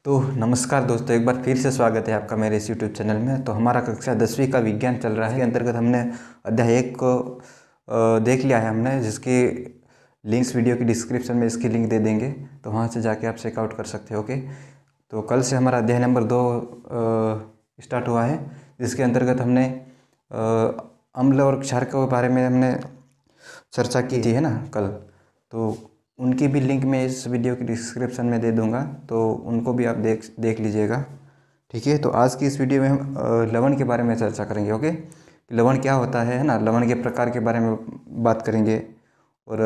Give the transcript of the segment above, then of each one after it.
तो नमस्कार दोस्तों, एक बार फिर से स्वागत है आपका मेरे इस यूट्यूब चैनल में। तो हमारा कक्षा 10वीं का विज्ञान चल रहा है। इसके अंतर्गत हमने अध्याय 1 को देख लिया है हमने, जिसकी लिंक्स वीडियो की डिस्क्रिप्शन में इसकी लिंक दे देंगे, तो वहाँ से जाके आप चेकआउट कर सकते हो। ओके, तो कल से हमारा अध्याय नंबर 2 स्टार्ट हुआ है, जिसके अंतर्गत हमने अम्ल और क्षार के बारे में हमने चर्चा की थी, है ना कल। तो उनकी भी लिंक मैं इस वीडियो की डिस्क्रिप्शन में दे दूंगा, तो उनको भी आप देख लीजिएगा। ठीक है, तो आज की इस वीडियो में हम लवण के बारे में चर्चा करेंगे। ओके, लवण क्या होता है ना, लवण के प्रकार के बारे में बात करेंगे, और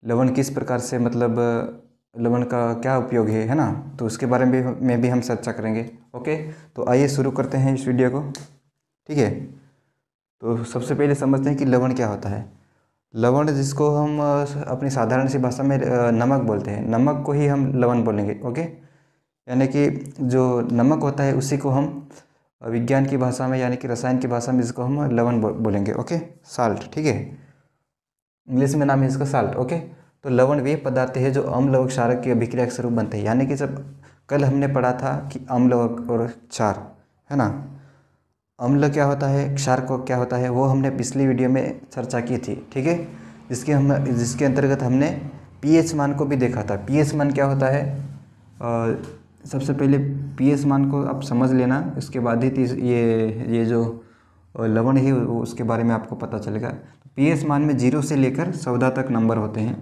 लवण किस प्रकार से, मतलब लवण का क्या उपयोग है ना, तो उसके बारे में भी हम चर्चा करेंगे। ओके, तो आइए शुरू करते हैं इस वीडियो को। ठीक है, तो सबसे पहले समझते हैं कि लवण क्या होता है। लवण, जिसको हम अपनी साधारण सी भाषा में नमक बोलते हैं, नमक को ही हम लवण बोलेंगे। ओके, यानी कि जो नमक होता है उसी को हम विज्ञान की भाषा में, यानी कि रसायन की भाषा में, इसको हम लवण बोलेंगे। Okay, salt. ठीक है, इंग्लिश में नाम है इसका साल्ट। ओके, तो लवण वे पदार्थ है जो अम्ल और क्षारक की अभिक्रिया के स्वरूप बनते हैं। यानी कि जब कल हमने पढ़ा था कि अम्ल और क्षार, है ना, अम्ल क्या होता है, क्षार को क्या होता है, वो हमने पिछली वीडियो में चर्चा की थी। ठीक है, जिसके अंतर्गत हमने पीएच मान को भी देखा था। पीएच मान क्या होता है, सबसे पहले पीएच मान को आप समझ लेना, इसके बाद ही ये जो लवण है उसके बारे में आपको पता चलेगा। तो पीएच मान में 0 से लेकर 14 तक नंबर होते हैं।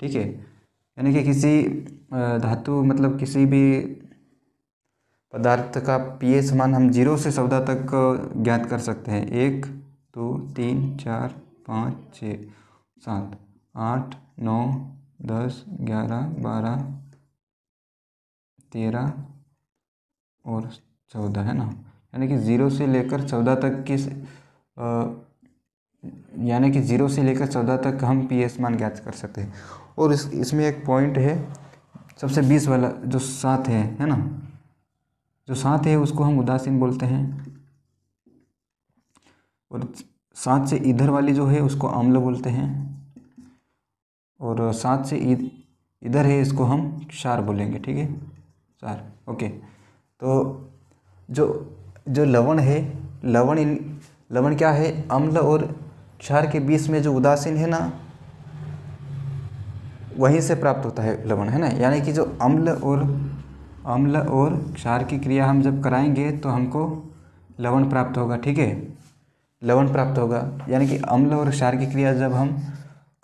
ठीक है, यानी कि किसी धातु, मतलब किसी भी पदार्थ का पीएच मान हम 0 से 14 तक ज्ञात कर सकते हैं। 1 2 3 4 5 6 7 8 9 10 11 12 13 और 14, है ना। यानी कि 0 से लेकर 14 तक यानी कि 0 से लेकर 14 तक हम पीएच मान ज्ञात कर सकते हैं। और इसमें एक पॉइंट है, सबसे 20 वाला जो 7 है ना, जो 7 है उसको हम उदासीन बोलते हैं, और 7 से इधर वाली जो है उसको अम्ल बोलते हैं, और 7 से इधर है इसको हम क्षार बोलेंगे। ठीक है, क्षार। ओके, तो जो जो लवण है, लवण क्या है, अम्ल और क्षार के बीच में जो उदासीन है ना, वहीं से प्राप्त होता है लवण, है ना। यानी कि जो अम्ल और क्षार की क्रिया हम जब कराएंगे तो हमको लवण प्राप्त होगा। ठीक है, लवण प्राप्त होगा, यानी कि अम्ल और क्षार की क्रिया जब हम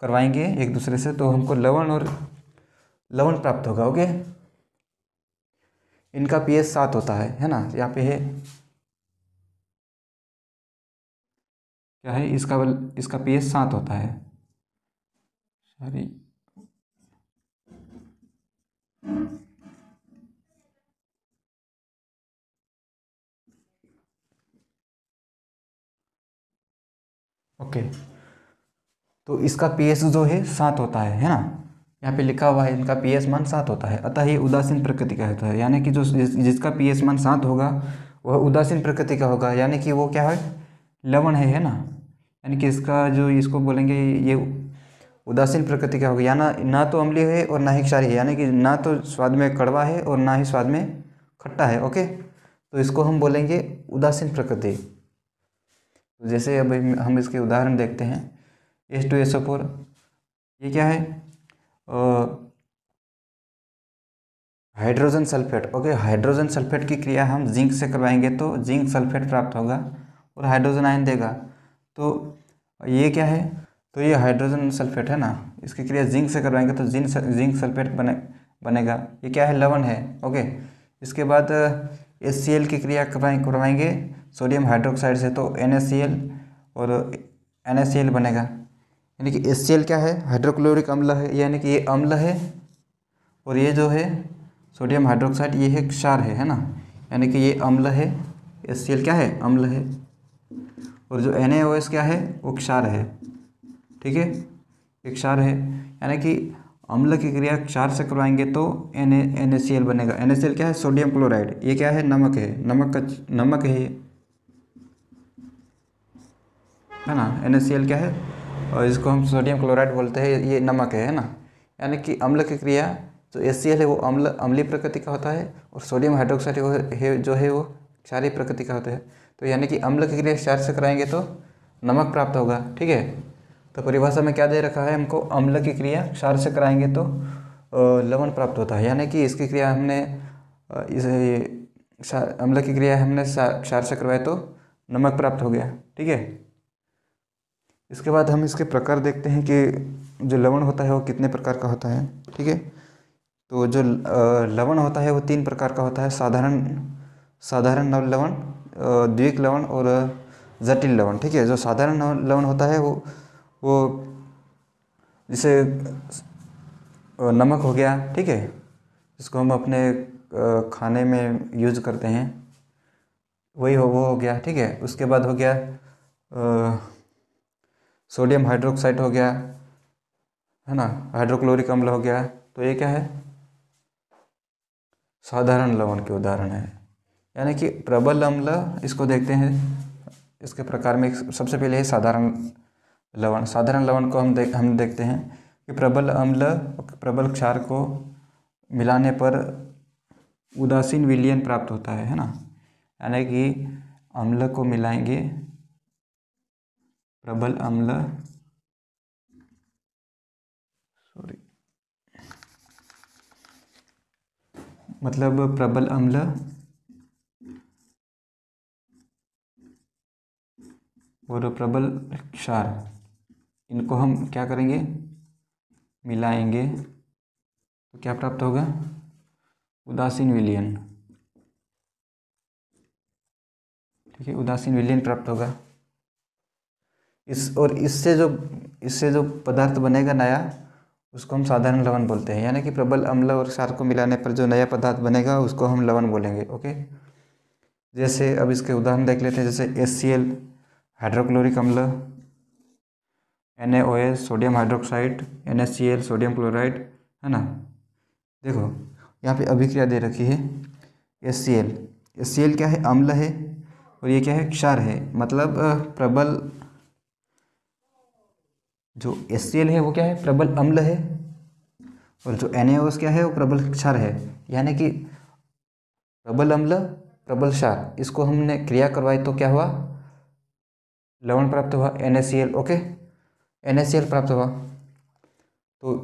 करवाएंगे एक दूसरे से तो हमको लवण प्राप्त होगा। ओके, इनका पीएच 7 होता है ना। यहाँ पे है क्या है, इसका पीएच 7 होता है। सॉरी, ओके, तो इसका पीएच जो है 7 होता है ना। यहाँ पे लिखा हुआ है इनका पीएच मान 7 होता है, अतः ये उदासीन प्रकृति का होता है। यानी कि जो जिसका पीएच मान 7 होगा वह उदासीन प्रकृति का होगा, यानी कि वो क्या है, लवण है ना। यानी कि इसको बोलेंगे ये उदासीन प्रकृति का होगा, या ना तो अम्लीय है और ना ही क्षारीय है, यानी कि ना तो स्वाद में कड़वा है और ना ही स्वाद में खट्टा है। ओके, तो इसको हम बोलेंगे उदासीन प्रकृति। जैसे अब हम इसके उदाहरण देखते हैं। H2SO4, ये क्या है, hydrogen sulphate. Okay, hydrogen sulphate की क्रिया हम जिंक से करवाएंगे तो जिंक सल्फेट प्राप्त होगा और हाइड्रोजन आयन देगा। तो ये क्या है, तो ये हाइड्रोजन सल्फेट है ना, इसकी क्रिया जिंक से करवाएंगे तो जिंक सल्फेट बनेगा। ये क्या है, लवण है। ओके, इसके बाद HCl की क्रिया करवाएंगे सोडियम हाइड्रोक्साइड से तो NaCl और NaCl बनेगा। यानी कि HCl क्या है, हाइड्रोक्लोरिक अम्ल है, यानी कि ये अम्ल है, और ये जो है सोडियम हाइड्रोक्साइड ये है क्षार है ना। यानी कि ये अम्ल है, HCl क्या है, अम्ल है, और जो NaOH क्या है वो क्षार है। ठीक है, ये क्षार है, यानी कि अम्ल की क्रिया क्षार से करवाएंगे तो NaCl बनेगा। NaCl क्या है, सोडियम क्लोराइड, ये क्या है, नमक है, नमक है ये, है ना। NaCl क्या है, और इसको हम सोडियम क्लोराइड बोलते हैं, ये नमक है ना। यानी कि अम्ल की क्रिया जो HCl है वो अम्लीय प्रकृति का होता है और सोडियम हाइड्रोक्साइड जो है वो क्षारीय प्रकृति का होता है। तो यानी कि अम्ल की क्रिया क्षार से कराएंगे तो नमक प्राप्त होगा। ठीक है, तो परिभाषा में क्या दे रखा है हमको, अम्ल की क्रिया क्षार से कराएंगे तो लवण प्राप्त होता है। यानी कि इसकी क्रिया हमने अम्ल की क्रिया हमने क्षार से करवाए तो नमक प्राप्त हो गया। ठीक है, इसके बाद हम इसके प्रकार देखते हैं कि जो लवण होता है वो कितने प्रकार का होता है। ठीक है, तो जो लवण होता है वो 3 प्रकार का होता है, साधारण लवण, द्विक लवण और जटिल लवण। ठीक है, जो साधारण लवण होता है वो जैसे नमक हो गया। ठीक है, जिसको हम अपने खाने में यूज करते हैं, वो हो गया। ठीक है, उसके बाद हो गया सोडियम हाइड्रोक्साइड हो गया, है ना, हाइड्रोक्लोरिक अम्ल हो गया। तो ये क्या है, साधारण लवण के उदाहरण है। यानी कि प्रबल अम्ल, इसको देखते हैं इसके प्रकार में। सबसे पहले है साधारण लवण। साधारण लवण को हम देखते हैं कि प्रबल अम्ल प्रबल क्षार को मिलाने पर उदासीन विलयन प्राप्त होता है ना। यानी कि अम्ल को मिलाएंगे, प्रबल अम्ल मतलब प्रबल अम्ल और प्रबल क्षार, इनको हम क्या करेंगे, मिलाएंगे तो क्या प्राप्त होगा, उदासीन विलयन। ठीक है, उदासीन विलयन प्राप्त होगा। इससे जो पदार्थ बनेगा नया, उसको हम साधारण लवण बोलते हैं। यानी कि प्रबल अम्ल और क्षार को मिलाने पर जो नया पदार्थ बनेगा उसको हम लवण बोलेंगे। ओके, जैसे अब इसके उदाहरण देख लेते हैं। जैसे HCl हाइड्रोक्लोरिक अम्ल, NaOH sodium hydroxide, NaCl sodium chloride, है ना। देखो यहाँ पे अभिक्रिया दे रखी है HCl क्या है, अम्ल है, और ये क्या है, क्षार है। मतलब प्रबल जो HCl है वो क्या है, प्रबल अम्ल है, और जो NaOH क्या है वो प्रबल क्षार है। यानी कि प्रबल अम्ल प्रबल क्षार, इसको हमने क्रिया करवाई तो क्या हुआ, लवण प्राप्त हुआ, NaCl। ओके, NaCl प्राप्त हुआ। तो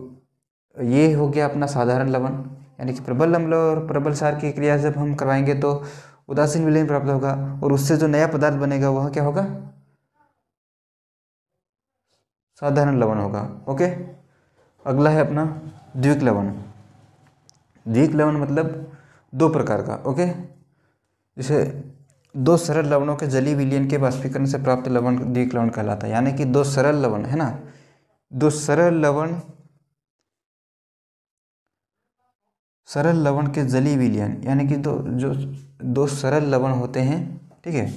ये हो गया अपना साधारण लवण। यानी कि प्रबल अम्ल और प्रबल क्षार की क्रिया जब हम करवाएंगे तो उदासीन विलयन प्राप्त होगा, और उससे जो नया पदार्थ बनेगा वह क्या होगा, साधारण लवण होगा। ओके, अगला है अपना द्विक लवण। द्विक लवण मतलब 2 प्रकार का। ओके, जैसे 2 सरल लवणों के जलीय विलयन के वाष्पीकरण से प्राप्त लवण द्विक लवण कहलाता है। यानी कि 2 सरल लवण, है ना, 2 सरल लवण के जलीय विलयन, यानी कि दो सरल लवण होते हैं। ठीक है,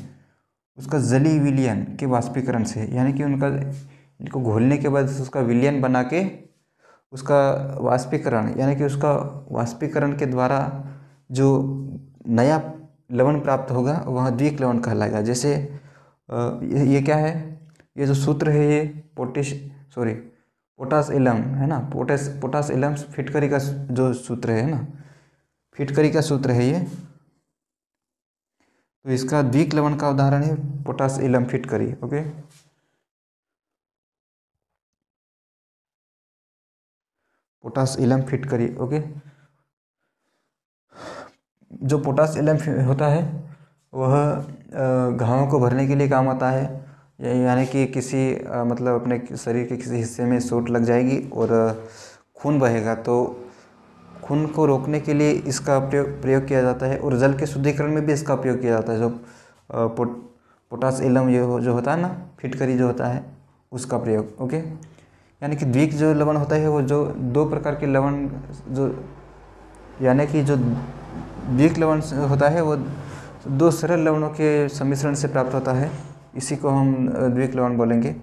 उसका जलीय विलयन के वाष्पीकरण से, यानी कि इनको घोलने के बाद उसका विलयन बना के उसका वाष्पीकरण, यानी कि उसका वाष्पीकरण के द्वारा जो नया लवण प्राप्त होगा वह द्विक लवण कहलाएगा। जैसे ये क्या है, ये जो सूत्र है ये पोटास एलम, है ना, पोटास एलम फिटकरी का जो सूत्र है ना, फिटकरी का सूत्र है ये। तो इसका द्विक लवण का उदाहरण है पोटास एलम फिटकरी। ओके, पोटास एलम फिटकरी। ओके, जो पोटास एलम होता है वह घावों को भरने के लिए काम आता है। यानी कि किसी मतलब अपने शरीर के किसी हिस्से में चोट लग जाएगी और खून बहेगा, तो खून को रोकने के लिए इसका प्रयोग किया जाता है, और जल के शुद्धिकरण में भी इसका उपयोग किया जाता है। जो पोटास एलम जो होता है ना, फिटकरी जो होता है, उसका प्रयोग। ओके, यानी कि द्विक जो लवण होता है वो जो 2 प्रकार के लवण, जो यानी कि जो द्विक लवण होता है वो 2 सरल लवणों के सम्मिश्रण से प्राप्त होता है, इसी को हम द्विक लवण बोलेंगे।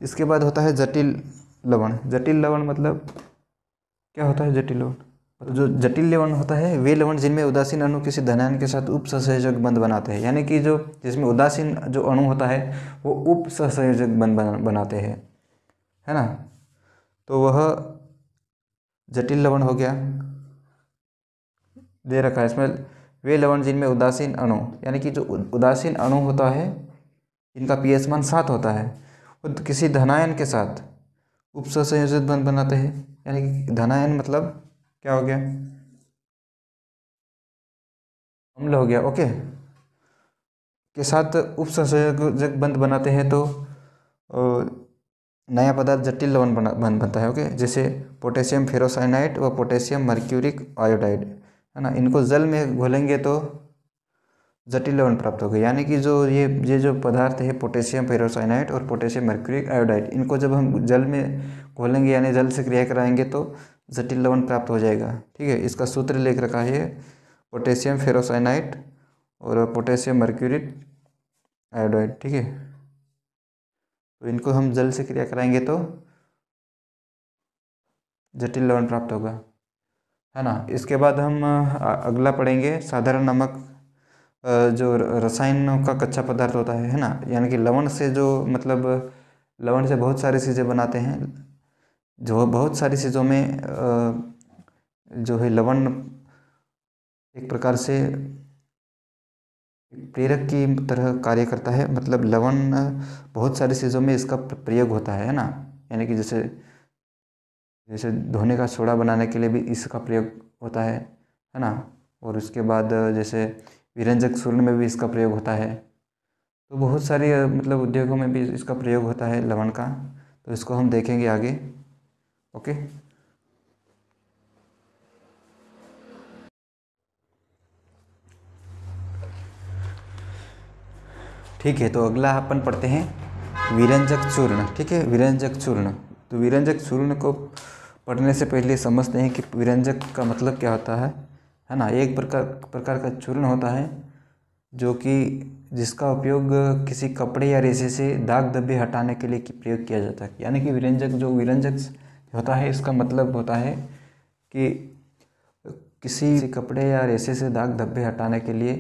इसके बाद होता है जटिल लवण। जटिल लवण मतलब क्या होता है, जटिल लवण जो जटिल लवण होता है वे लवण जिनमें उदासीन अणु किसी धनायन के साथ उप सहसंयोजक बंध बनाते हैं। यानी कि जो जिसमें उदासीन जो अणु होता है वो उप सहसंयोजक बंध बनाते हैं, है ना। तो वह जटिल लवण हो गया, दे रखा है इसमें वे लवण जिनमें उदासीन अणु, यानी कि जो उदासीन अणु होता है इनका पीएच मान 7 होता है, वो किसी धनायन के साथ उपसंयोजित बंध बनाते हैं। यानी कि धनायन मतलब क्या हो गया, अम्ल हो गया, ओके, के साथ उपसंयोजक बंध बनाते हैं तो नया पदार्थ जटिल लवण बनता है, ओके। जैसे पोटेशियम फेरोसाइनाइड व पोटेशियम मर्क्यूरिक आयोडाइड, है ना, इनको जल में घोलेंगे तो जटिल लवण प्राप्त होगा। यानी कि ये जो पदार्थ है पोटेशियम फेरोसाइनाइड और पोटेशियम मर्क्यूरिक आयोडाइड, इनको जब हम जल में घोलेंगे यानी जल से क्रिया कराएंगे तो जटिल लवण प्राप्त हो जाएगा, ठीक है। इसका सूत्र लिख रखा है पोटेशियम फेरोसाइनाइड और पोटेशियम मर्क्यूरिक आयोडाइड, ठीक है। तो इनको हम जल से क्रिया कराएंगे तो जटिल लवण प्राप्त होगा, है ना। इसके बाद हम अगला पढ़ेंगे साधारण नमक, जो रसायनों का कच्चा पदार्थ होता है ना, यानी कि लवण से जो मतलब लवण से बहुत सारी चीज़ें बनाते हैं, जो बहुत सारी चीज़ों में जो है लवण एक प्रकार से प्रेरक की तरह कार्य करता है। मतलब लवण बहुत सारी चीज़ों में इसका प्रयोग होता है ना, यानी कि जैसे जैसे धोने का सोडा बनाने के लिए भी इसका प्रयोग होता है ना। और उसके बाद जैसे विरंजक चूर्ण में भी इसका प्रयोग होता है। तो बहुत सारी मतलब उद्योगों में भी इसका प्रयोग होता है लवण का, तो इसको हम देखेंगे आगे, ओके। ठीक है, तो अगला अपन पढ़ते हैं विरंजक चूर्ण, ठीक है। विरंजक चूर्ण, तो विरंजक चूर्ण को पढ़ने से पहले समझते हैं कि विरंजक का मतलब क्या होता है ना। एक प्रकार का चूर्ण होता है जो कि जिसका उपयोग किसी कपड़े या रेशे से दाग धब्बे हटाने के लिए प्रयोग किया जाता है। यानी कि विरंजक होता है, इसका मतलब होता है कि किसी कपड़े या रेशे से दाग धब्बे हटाने के लिए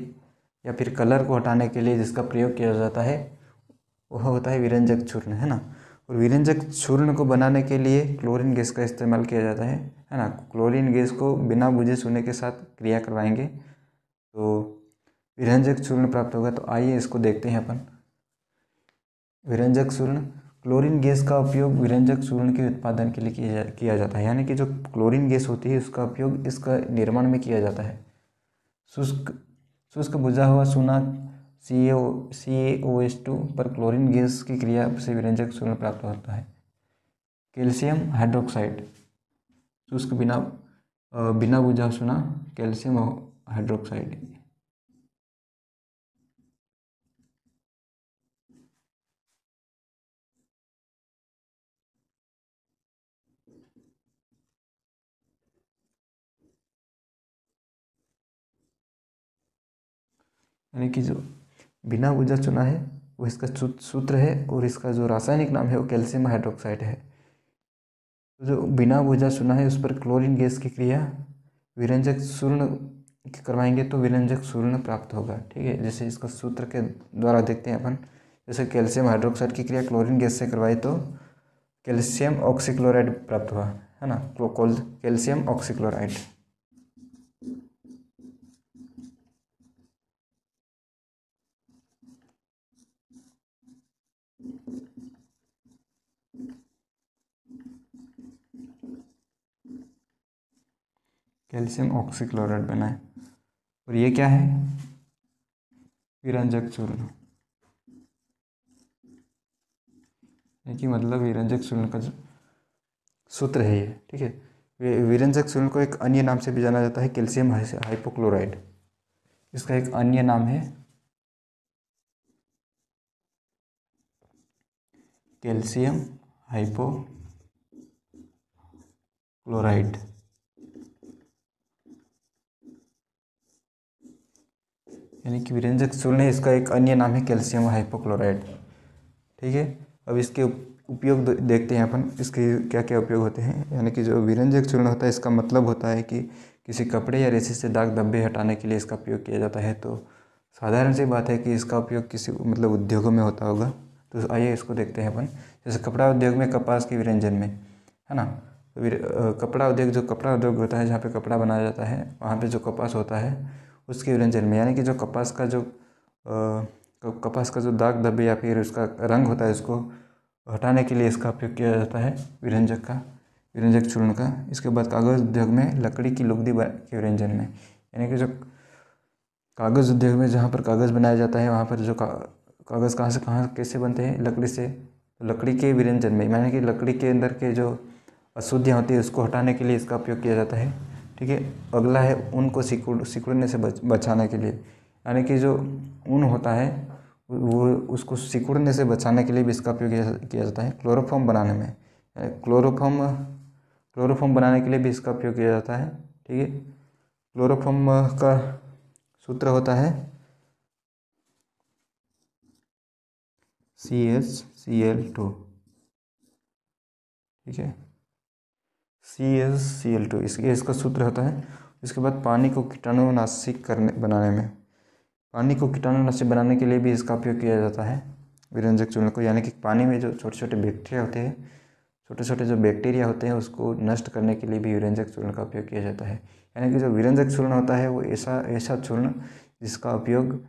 या फिर कलर को हटाने के लिए जिसका प्रयोग किया जाता है वह होता है विरंजक चूर्ण, है ना। और विरंजक चूर्ण को बनाने के लिए क्लोरीन गैस का इस्तेमाल किया जाता है ना। क्लोरीन गैस को बिना बुझे चूने के साथ क्रिया करवाएंगे तो विरंजक चूर्ण प्राप्त होगा। तो आइए इसको देखते हैं अपन। विरंजक चूर्ण, क्लोरीन गैस का उपयोग विरंजक चूर्ण के उत्पादन के लिए किया जाता है। यानी कि जो क्लोरीन गैस होती है उसका उपयोग इसका निर्माण में किया जाता है। शुष्क बुझा हुआ चूना CaOH2 पर क्लोरीन गैस की क्रिया से विरंजक चूर्ण प्राप्त होता है। कैल्शियम हाइड्रोक्साइड, शुष्क बिना बुझा चूना कैल्शियम हाइड्रोक्साइड। यानी कि जो बिना बुझा चुना है वो इसका सूत्र है और इसका जो रासायनिक नाम है वो कैल्शियम हाइड्रोक्साइड है। तो जो बिना बुझा चुना है उस पर क्लोरीन गैस की क्रिया विरंजक चूर्ण करवाएंगे तो विरंजक चूर्ण प्राप्त होगा, ठीक है। जैसे इसका सूत्र के द्वारा देखते हैं अपन। जैसे कैल्शियम हाइड्रोक्साइड की क्रिया क्लोरीन गैस से करवाई तो कैल्शियम ऑक्सीक्लोराइड प्राप्त हुआ, है ना। Calcium oxychloride. कैल्शियम ऑक्सीक्लोराइड बना है और ये क्या है, विरंजक चूर्ण। कि मतलब विरंजक चूर्ण का जो सूत्र है ये, ठीक है। विरंजक चूर्ण को एक अन्य नाम से भी जाना जाता है कैल्शियम हाइपोक्लोराइड। इसका एक अन्य नाम है कैल्शियम हाइपोक्लोराइड। यानी कि विरंजक चूर्ण है, इसका एक अन्य नाम है कैल्शियम हाइपोक्लोराइड, ठीक है। अब इसके उपयोग देखते हैं अपन, इसके क्या क्या उपयोग होते हैं। यानी कि जो विरंजक चूर्ण होता है इसका मतलब होता है कि किसी कपड़े या रेशे से दाग धब्बे हटाने के लिए इसका उपयोग किया जाता है। तो साधारण सी बात है कि इसका उपयोग किसी मतलब उद्योगों में होता होगा। तो आइए इसको देखते हैं अपन। जैसे कपड़ा उद्योग में कपास के विरंजन में, है ना, तो कपड़ा उद्योग, जो कपड़ा उद्योग होता है जहाँ पे कपड़ा बनाया जाता है, वहाँ पे जो कपास होता है उसके व्यंजन में, यानी कि जो कपास का जो दाग धब्बे या फिर उसका रंग होता है, उसको हटाने के लिए इसका उपयोग किया जाता है विरंजक चूर्ण का। इसके बाद कागज़ उद्योग में लकड़ी की लुगदी के व्यंजन में, यानी कि जो कागज़ उद्योग में जहाँ पर कागज़ बनाया जाता है, वहाँ पर जो कागज़ कहाँ से कहाँ कैसे बनते हैं, लकड़ी से। तो लकड़ी के विरंजन में, यानी कि लकड़ी के अंदर के जो अशुद्धियाँ होती है उसको हटाने के लिए इसका उपयोग किया जाता है। ठीक है, अगला है ऊन को सिकुड़ने से बचाने के लिए, यानी कि जो ऊन होता है वो उसको सिकुड़ने से बचाने के लिए भी इसका उपयोग किया जाता है। क्लोरोफॉर्म बनाने में, क्लोरोफॉर्म बनाने के लिए भी इसका उपयोग किया जाता है। ठीक है, क्लोरोफॉर्म का सूत्र होता है CaCl2। ठीक है, CaCl2 इसका सूत्र होता है। इसके बाद पानी को कीटाणुनाशी बनाने के लिए भी इसका उपयोग किया जाता है विरंजक चूर्ण को, यानी कि पानी में जो छोटे छोटे बैक्टीरिया होते हैं, छोटे छोटे जो बैक्टीरिया होते हैं उसको नष्ट करने के लिए भी विरंजक चूर्ण का उपयोग किया जाता है। यानी कि जो विरंजक चूर्ण होता है वो ऐसा चूर्ण जिसका उपयोग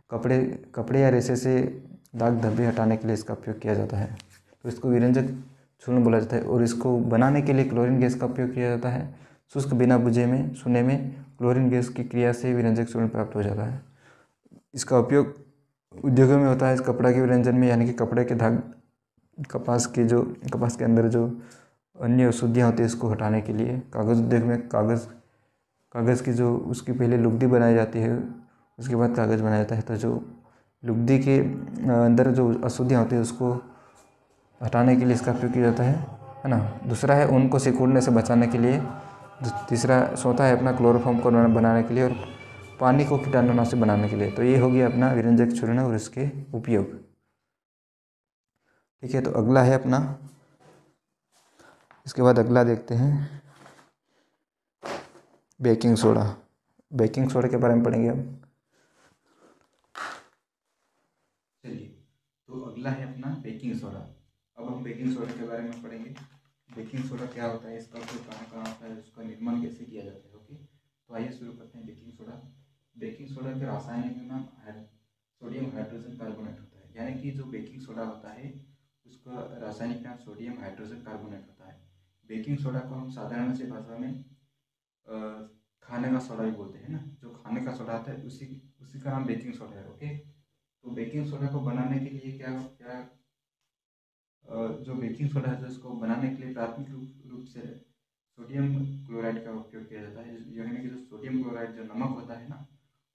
कपड़े या रेशे से दाग धब्बे हटाने के लिए इसका उपयोग किया जाता है, तो इसको विरंजक चूर्ण बोला जाता है। और इसको बनाने के लिए क्लोरीन गैस का उपयोग किया जाता है। शुष्क बिना बुझे में सुने में क्लोरीन गैस की क्रिया से विरंजक चूर्ण प्राप्त हो जाता है। इसका उपयोग उद्योगों में होता है इस कपड़ा के विरंजन में, यानी कि कपड़े के धाग कपास के अंदर जो अन्य अशुद्धियाँ होती है इसको हटाने के लिए। कागज़ उद्योग में कागज़ की जो उसकी पहले लुगदी बनाई जाती है, उसके बाद कागज़ बनाया जाता है। तो जो लुगदी के अंदर जो अशुद्धियाँ होती है उसको हटाने के लिए इसका उपयोग किया जाता है ना। दूसरा है ऊन को सिकुड़ने से बचाने के लिए। तीसरा चौथा है अपना क्लोरोफॉर्म को बनाने के लिए, और पानी को कीटाणुनाशी बनाने के लिए। तो ये हो गया अपना विरंजक चूर्ण और इसके उपयोग। ठीक है, तो अगला है अपना, इसके बाद अगला देखते हैं बेकिंग सोडा। बेकिंग सोडा के बारे में पढ़ेंगे हम। चलिए, तो अगला है अपना बेकिंग सोडा। अब हम बेकिंग सोडा के बारे में पढ़ेंगे। बेकिंग सोडा क्या होता है, इसका उपयोग कहाँ कहाँ होता है, उसका निर्माण कैसे किया जाता है। ओके, तो आइए शुरू करते हैं बेकिंग सोडा। बेकिंग सोडा के रासायनिक नाम सोडियम हाइड्रोजन कार्बोनेट होता है, यानी कि जो बेकिंग सोडा होता है उसका रासायनिक नाम सोडियम हाइड्रोजन कार्बोनेट होता है। बेकिंग सोडा को हम साधारण सी भाषा में खाने का सोडा भी बोलते हैं ना। जो खाने का सोडा आता है उसी का नाम बेकिंग सोडा है। ओके, तो बेकिंग सोडा को बनाने के लिए क्या जो बेकिंग सोडा है, तो इसको बनाने के लिए प्राथमिक रूप से सोडियम क्लोराइड का उपयोग किया जाता है। यानी कि जो सोडियम क्लोराइड जो नमक होता है ना,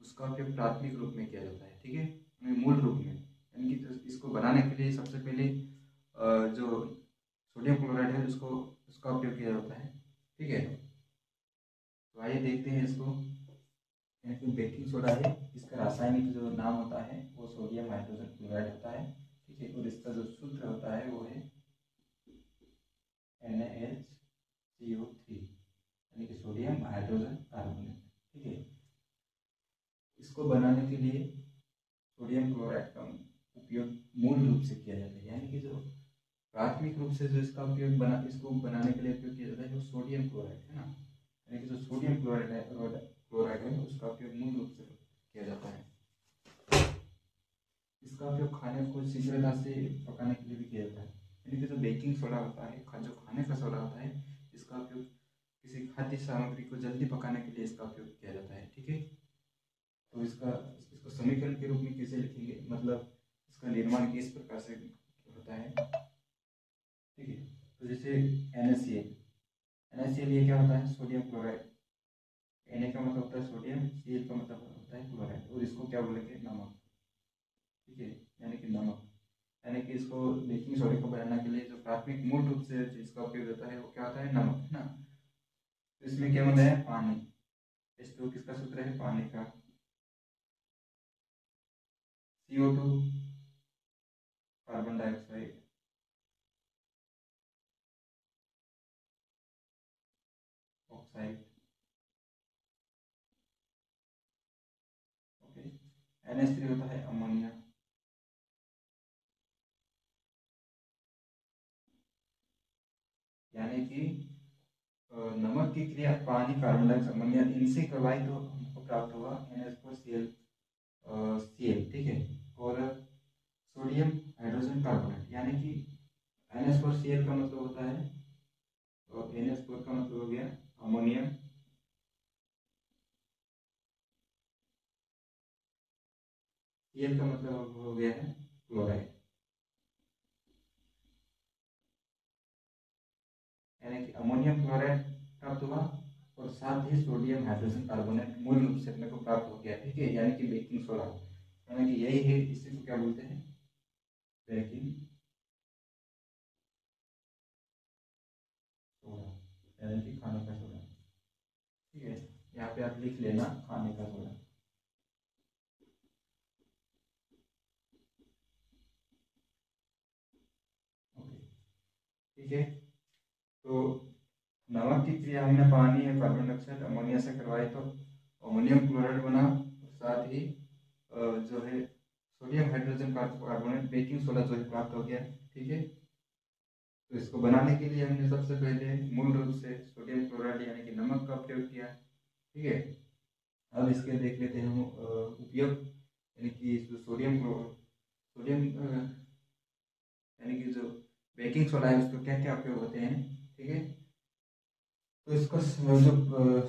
उसका उपयोग प्राथमिक रूप में किया जाता है। ठीक है, मूल रूप में, यानी कि इसको बनाने के लिए सबसे पहले जो सोडियम क्लोराइड है उसका उपयोग किया जाता है। ठीक है, तो आइए देखते हैं इसको। यानी बेकिंग सोडा है, इसका रासायनिक जो नाम होता है वो सोडियम हाइड्रोजन क्लोराइड होता है। ठीक है, और इसका जो सूत्र होता है वो है NaHCO3, यानी कि सोडियम हाइड्रोजन कार्बोनेट। ठीक है, इसको बनाने के लिए सोडियम क्लोराइड का उपयोग मूल रूप से किया जाता है, यानी कि जो प्राथमिक रूप से जो इसको बनाने के लिए उपयोग किया जाता है वो सोडियम क्लोराइड है ना। यानी कि जो सोडियम क्लोराइड है उसका उपयोग मूल रूप से किया जाता है। इसका उपयोग खाने को शीघ्रता से पकाने के लिए भी किया जाता है। यानी कि जो बेकिंग सोडा होता है, जो खाने का सोडा होता है, इसका उपयोग किसी खाद्य सामग्री को जल्दी पकाने के लिए इसका उपयोग किया जाता है। ठीक है, तो इसको समीकरण के रूप में कैसे लिखेंगे, मतलब इसका निर्माण किस प्रकार से होता है। ठीक है, तो जैसे NaCl ये क्या होता है, सोडियम क्लोराइड। Na का मतलब होता है सोडियम, Cl का मतलब होता है क्लोराइड, और इसको क्या बोलेंगे, नमक। ठीक है, यानी कि नमक, यानी कि इसको बेकिंग सोडा को बनाने के लिए जो प्राथमिक मूल रूप से जिसका उपयोग होता है वो क्या होता है, नमक है ना। तो इसमें क्या होता है, पानी। H2 किसका सूत्र है, पानी का। CO2 carbon dioxide, oxide. Okay, NH3 होता है अमोनिया। यानी कि नमक की क्रिया पानी, कार्बन डाइऑक्साइड, अमोनिया इनसे करवाई तो हमको प्राप्त हुआ NH4Cl, ठीक है। और सोडियम हाइड्रोजन कार्बोनेट, यानी कि NH4Cl का मतलब होता है, और NH4 का मतलब हो गया अमोनियम, Cl का मतलब हो गया है क्लोराइड, यानी कि अमोनियम क्लोराइड प्राप्त हुआ, और साथ ही सोडियम हाइड्रोजन कार्बोनेट मूल रूप से अपने को प्राप्त हो गया, ठीक है, यानी कि बेकिंग सोडा, यानी कि यही है, इसी को क्या बोलते हैं, बेकिंग सोडा, यानी कि खाने का सोडा, ठीक है। यहाँ पे आप लिख लेना खाने का सोडा। ओके, ठीक है। तो नमक की क्रिया हमने पानी या कार्बन डाइऑक्साइड अमोनिया से करवाई तो अमोनियम क्लोराइड बना, और साथ ही जो है sodium hydrogen carbonate baking soda जो है प्राप्त हो गया, ठीक है। तो इसको बनाने के लिए हमने सबसे पहले मूल रूप से सोडियम क्लोराइड यानी कि नमक का प्रयोग किया, ठीक है। अब इसके देख लेते हैं हम उपयोग, यानी कि जो सोडियम यानी कि जो बेकिंग सोडा है उसको क्या क्या उपयोग होते हैं, ठीक है। तो इसका जो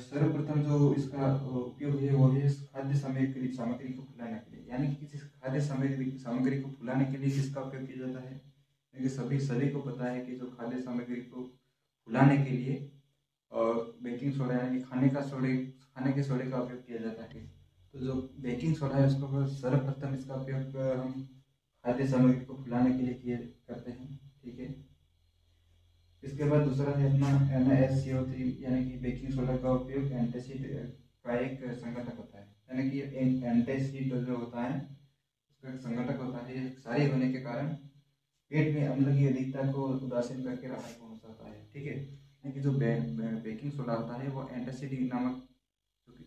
सर्वप्रथम जो इसका उपयोग है वो है खाद्य सामग्री सामग्री को फुलाने के लिए, यानी कि किसी खाद्य सामग्री सामग्री को फुलाने के लिए किसका उपयोग किया जाता है, क्योंकि सभी को पता है कि जो खाद्य सामग्री को फुलाने के लिए बेकिंग सोडा यानी खाने के सोडे का उपयोग किया जाता है। तो जो बेकिंग सोडा है उसको सर्वप्रथम इसका उपयोग हम खाद्य सामग्री को फुलाने के लिए किए करते हैं, ठीक है। इसके बाद दूसरा है अपना NaSCO3, यानी कि बेकिंग सोडा का उपयोग एंटासिड का एक संघटक होता है, यानी कि एंटासिड जो होता है उसका एक संघटक होता है, क्षारीय होने के कारण पेट में अम्ल की अधिकता को उदासीन करके राहत पहुंचाता है, ठीक है। यानी कि जो बेकिंग सोडा होता है वो एंटासिड नामक,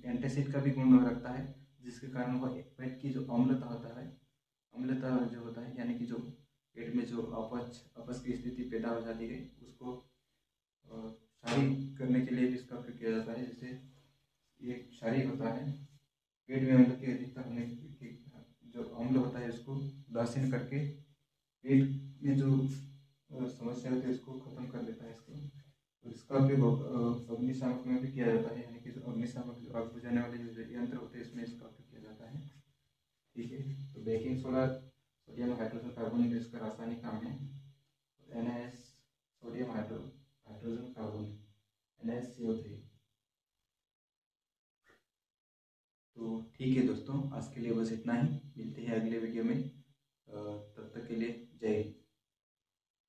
एंटासिड का भी गुण रखता है, जिसके कारण वह पेट की जो अम्लता होता है, अम्लता जो होता है यानी कि जो पेट में जो अपच की स्थिति पैदा हो जाती है उसको क्षारीय करने के लिए भी इसका उपयोग किया जाता है। जैसे ये क्षारीय होता है, पेट में अम्ल की अधिकता होने की जो अम्ल होता है उसको उदासीन करके पेट में जो समस्या होती है उसको खत्म कर देता है इसको। तो इसका उपयोग अग्निशामक में भी किया जाता है, यानी कि जो अग्निशामक जो आग बुझाने वाले जो यंत्र होते हैं इसमें इसका उपयोग किया जाता है, ठीक है। तो baking soda sodium hydrogen carbonate इसका रासायनिक नाम है, NaS sodium hydrogen carbonate NaSCO3। तो ठीक है दोस्तों, आज के लिए बस इतना ही, मिलते हैं अगले वीडियो में, तब तक के लिए जय हिंद।